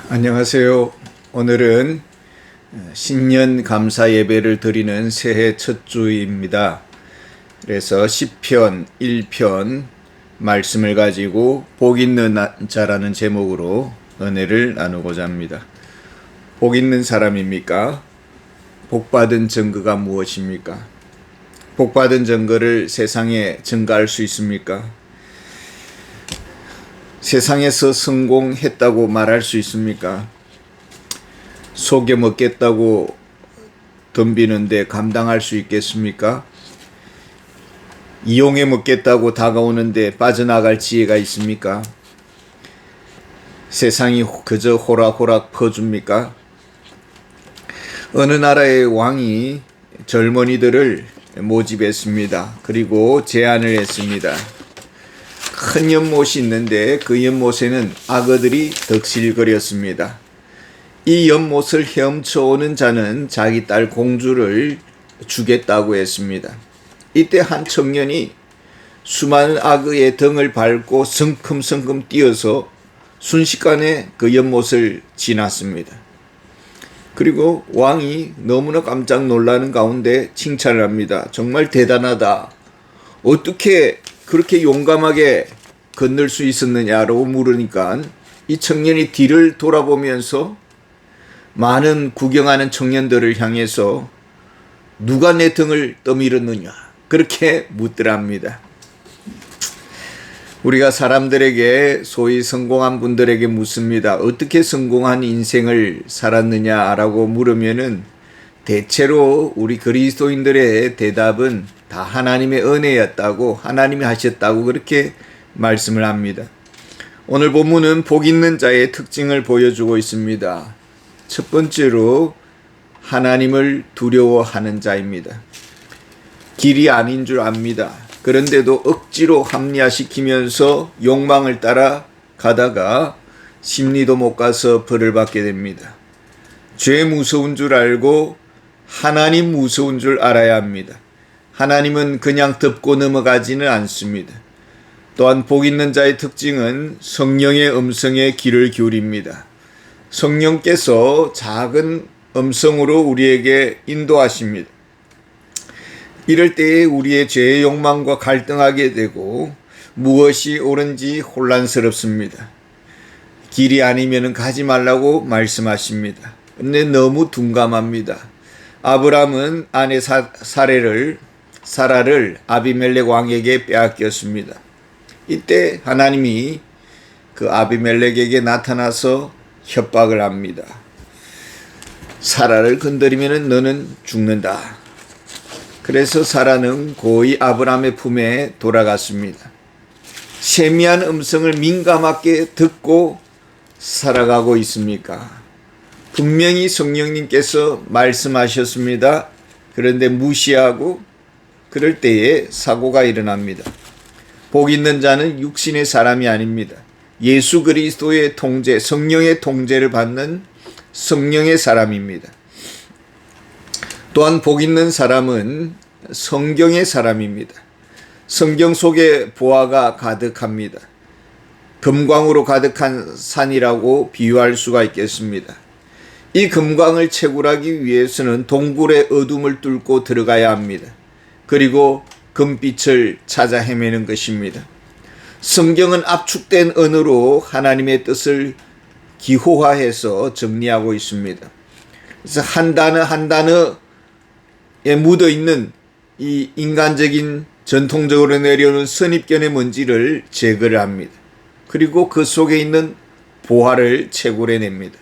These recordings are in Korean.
안녕하세요. 오늘은 신년 감사 예배를 드리는 새해 첫 주입니다. 그래서 시편 1편 말씀을 가지고 복 있는 자라는 제목으로 은혜를 나누고자 합니다. 복 있는 사람입니까? 복받은 증거가 무엇입니까? 복받은 증거를 세상에 증가할 수 있습니까? 세상에서 성공했다고 말할 수 있습니까? 속여 먹겠다고 덤비는데 감당할 수 있겠습니까? 이용해 먹겠다고 다가오는데 빠져나갈 지혜가 있습니까? 세상이 그저 호락호락 퍼줍니까? 어느 나라의 왕이 젊은이들을 모집했습니다. 그리고 제안을 했습니다. 큰 연못이 있는데 그 연못에는 악어들이 덕실거렸습니다. 이 연못을 헤엄쳐오는 자는 자기 딸 공주를 주겠다고 했습니다. 이때 한 청년이 수많은 악어의 등을 밟고 성큼성큼 뛰어서 순식간에 그 연못을 지났습니다. 그리고 왕이 너무나 깜짝 놀라는 가운데 칭찬을 합니다. 정말 대단하다. 어떻게 그렇게 용감하게 건널 수 있었느냐라고 물으니까 이 청년이 뒤를 돌아보면서 많은 구경하는 청년들을 향해서 누가 내 등을 떠밀었느냐 그렇게 묻더랍니다. 우리가 사람들에게 소위 성공한 분들에게 묻습니다. 어떻게 성공한 인생을 살았느냐라고 물으면은 대체로 우리 그리스도인들의 대답은 다 하나님의 은혜였다고 하나님이 하셨다고 그렇게 말씀을 합니다. 오늘 본문은 복 있는 자의 특징을 보여주고 있습니다. 첫 번째로 하나님을 두려워하는 자입니다. 길이 아닌 줄 압니다. 그런데도 억지로 합리화시키면서 욕망을 따라 가다가 심리도 못 가서 벌을 받게 됩니다. 죄 무서운 줄 알고 하나님 무서운 줄 알아야 합니다. 하나님은 그냥 덮고 넘어가지는 않습니다. 또한 복 있는 자의 특징은 성령의 음성에 귀를 기울입니다. 성령께서 작은 음성으로 우리에게 인도하십니다. 이럴 때에 우리의 죄의 욕망과 갈등하게 되고 무엇이 옳은지 혼란스럽습니다. 길이 아니면 가지 말라고 말씀하십니다. 근데 너무 둔감합니다. 아브람은 아내 사라를 아비멜렉 왕에게 빼앗겼습니다. 이때 하나님이 그 아비멜렉에게 나타나서 협박을 합니다. 사라를 건드리면 너는 죽는다. 그래서 사라는 고이 아브람의 품에 돌아갔습니다. 세미한 음성을 민감하게 듣고 살아가고 있습니까? 분명히 성령님께서 말씀하셨습니다. 그런데 무시하고 그럴 때에 사고가 일어납니다. 복 있는 자는 육신의 사람이 아닙니다. 예수 그리스도의 통제, 성령의 통제를 받는 성령의 사람입니다. 또한 복 있는 사람은 성경의 사람입니다. 성경 속에 보화가 가득합니다. 금광으로 가득한 산이라고 비유할 수가 있겠습니다. 이 금광을 채굴하기 위해서는 동굴의 어둠을 뚫고 들어가야 합니다. 그리고 금빛을 찾아 헤매는 것입니다. 성경은 압축된 언어로 하나님의 뜻을 기호화해서 정리하고 있습니다. 그래서 한 단어 한 단어에 묻어 있는 이 인간적인 전통적으로 내려오는 선입견의 먼지를 제거를 합니다. 그리고 그 속에 있는 보화를 채굴해냅니다.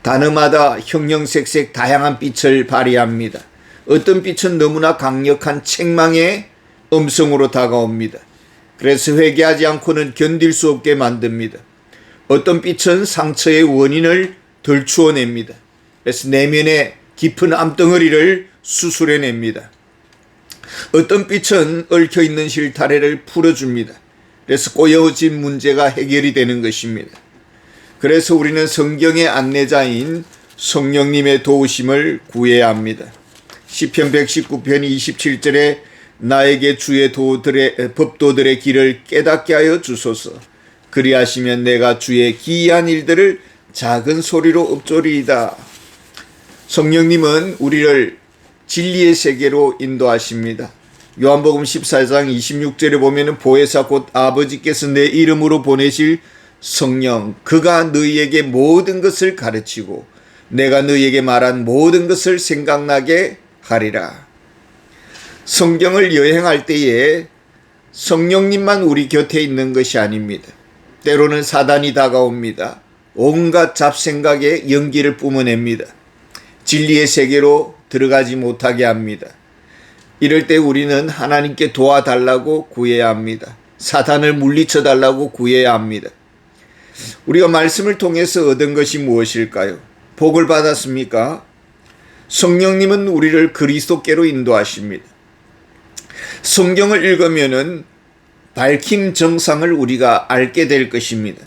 단어마다 형형색색 다양한 빛을 발휘합니다. 어떤 빛은 너무나 강력한 책망의 음성으로 다가옵니다. 그래서 회개하지 않고는 견딜 수 없게 만듭니다. 어떤 빛은 상처의 원인을 덜추어냅니다. 그래서 내면의 깊은 암덩어리를 수술해냅니다. 어떤 빛은 얽혀있는 실타래를 풀어줍니다. 그래서 꼬여진 문제가 해결이 되는 것입니다. 그래서 우리는 성경의 안내자인 성령님의 도우심을 구해야 합니다. 시편 119편 27절에 나에게 주의 법도들의 길을 깨닫게 하여 주소서. 그리하시면 내가 주의 기이한 일들을 작은 소리로 읊조리이다. 성령님은 우리를 진리의 세계로 인도하십니다. 요한복음 14장 26절에 보면 보혜사 곧 아버지께서 내 이름으로 보내실 성령, 그가 너희에게 모든 것을 가르치고 내가 너희에게 말한 모든 것을 생각나게 하리라. 성경을 여행할 때에 성령님만 우리 곁에 있는 것이 아닙니다. 때로는 사단이 다가옵니다. 온갖 잡생각에 연기를 뿜어냅니다. 진리의 세계로 들어가지 못하게 합니다. 이럴 때 우리는 하나님께 도와달라고 구해야 합니다. 사단을 물리쳐 달라고 구해야 합니다. 우리가 말씀을 통해서 얻은 것이 무엇일까요? 복을 받았습니까? 성령님은 우리를 그리스도께로 인도하십니다. 성경을 읽으면은 밝힘 정상을 우리가 알게 될 것입니다.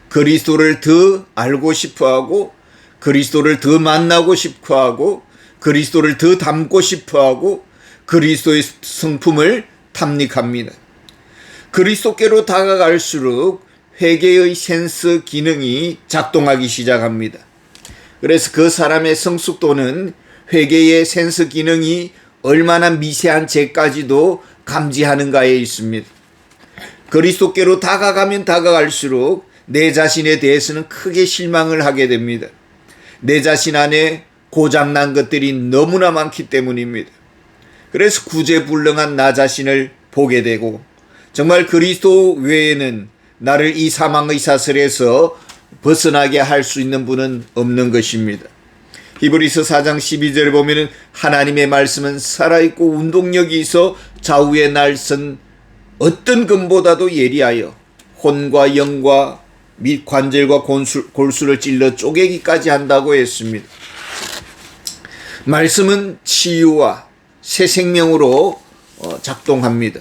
그리스도를 더 알고 싶어하고, 그리스도를 더 만나고 싶어하고, 그리스도를 더 닮고 싶어하고, 그리스도의 성품을 탐닉합니다. 그리스도께로 다가갈수록 회개의 센스 기능이 작동하기 시작합니다. 그래서 그 사람의 성숙도는 회개의 센스 기능이 얼마나 미세한 죄까지도 감지하는가에 있습니다. 그리스도께로 다가가면 다가갈수록 내 자신에 대해서는 크게 실망을 하게 됩니다. 내 자신 안에 고장난 것들이 너무나 많기 때문입니다. 그래서 구제불능한 나 자신을 보게 되고, 정말 그리스도 외에는 나를 이 사망의 사슬에서 벗어나게 할 수 있는 분은 없는 것입니다. 히브리서 4장 12절에 보면 하나님의 말씀은 살아있고 운동력이 있어 좌우의 날선 어떤 금보다도 예리하여 혼과 영과 및 관절과 골수를 찔러 쪼개기까지 한다고 했습니다. 말씀은 치유와 새 생명으로 작동합니다.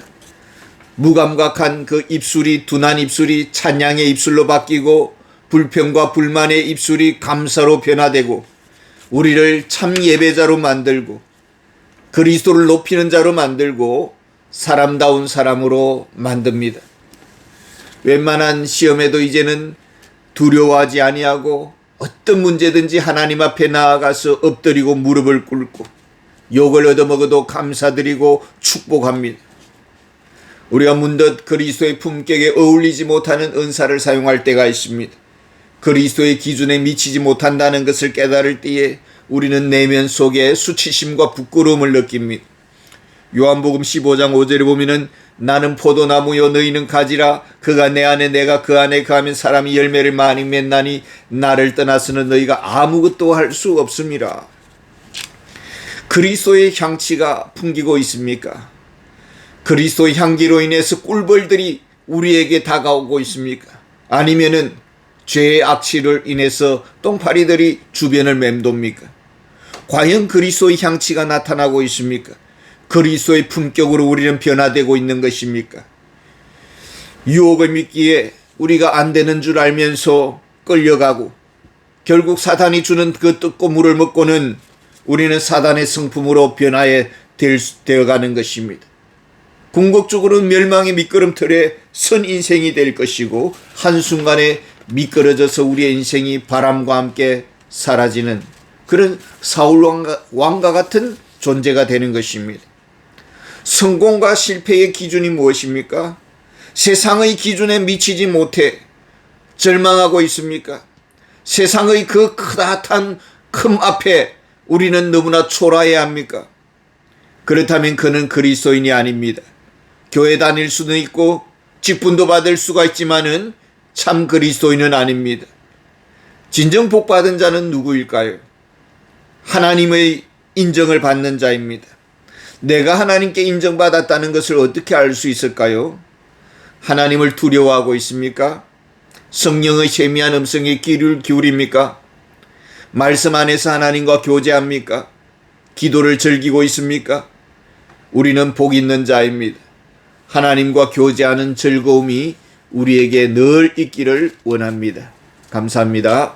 무감각한 그 입술이, 둔한 입술이 찬양의 입술로 바뀌고, 불평과 불만의 입술이 감사로 변화되고, 우리를 참 예배자로 만들고 그리스도를 높이는 자로 만들고 사람다운 사람으로 만듭니다. 웬만한 시험에도 이제는 두려워하지 아니하고 어떤 문제든지 하나님 앞에 나아가서 엎드리고 무릎을 꿇고 욕을 얻어먹어도 감사드리고 축복합니다. 우리가 문득 그리스도의 품격에 어울리지 못하는 은사를 사용할 때가 있습니다. 그리스도의 기준에 미치지 못한다는 것을 깨달을 때에 우리는 내면 속에 수치심과 부끄러움을 느낍니다. 요한복음 15장 5절에 보면은 나는 포도나무요 너희는 가지라 그가 내 안에 내가 그 안에 거하면 사람이 열매를 많이 맺나니 나를 떠나서는 너희가 아무것도 할 수 없음이라. 그리스도의 향취가 풍기고 있습니까? 그리스도의 향기로 인해서 꿀벌들이 우리에게 다가오고 있습니까? 아니면은 죄의 악취를 인해서 똥파리들이 주변을 맴돕니까? 과연 그리스도의 향취가 나타나고 있습니까? 그리스도의 품격으로 우리는 변화되고 있는 것입니까? 유혹을 믿기에 우리가 안 되는 줄 알면서 끌려가고 결국 사단이 주는 그 뜯고 물을 먹고는 우리는 사단의 성품으로 되어가는 것입니다. 궁극적으로는 멸망의 미끄럼틀에 선 인생이 될 것이고 한순간에 미끄러져서 우리의 인생이 바람과 함께 사라지는 그런 사울 왕과 같은 존재가 되는 것입니다. 성공과 실패의 기준이 무엇입니까? 세상의 기준에 미치지 못해 절망하고 있습니까? 세상의 그 크다란 큼 앞에 우리는 너무나 초라해야 합니까? 그렇다면 그는 그리스도인이 아닙니다. 교회 다닐 수도 있고 직분도 받을 수가 있지만은 참 그리스도인은 아닙니다. 진정 복받은 자는 누구일까요? 하나님의 인정을 받는 자입니다. 내가 하나님께 인정받았다는 것을 어떻게 알 수 있을까요? 하나님을 두려워하고 있습니까? 성령의 세미한 음성에 귀를 기울입니까? 말씀 안에서 하나님과 교제합니까? 기도를 즐기고 있습니까? 우리는 복 있는 자입니다. 하나님과 교제하는 즐거움이 우리에게 늘 있기를 원합니다. 감사합니다.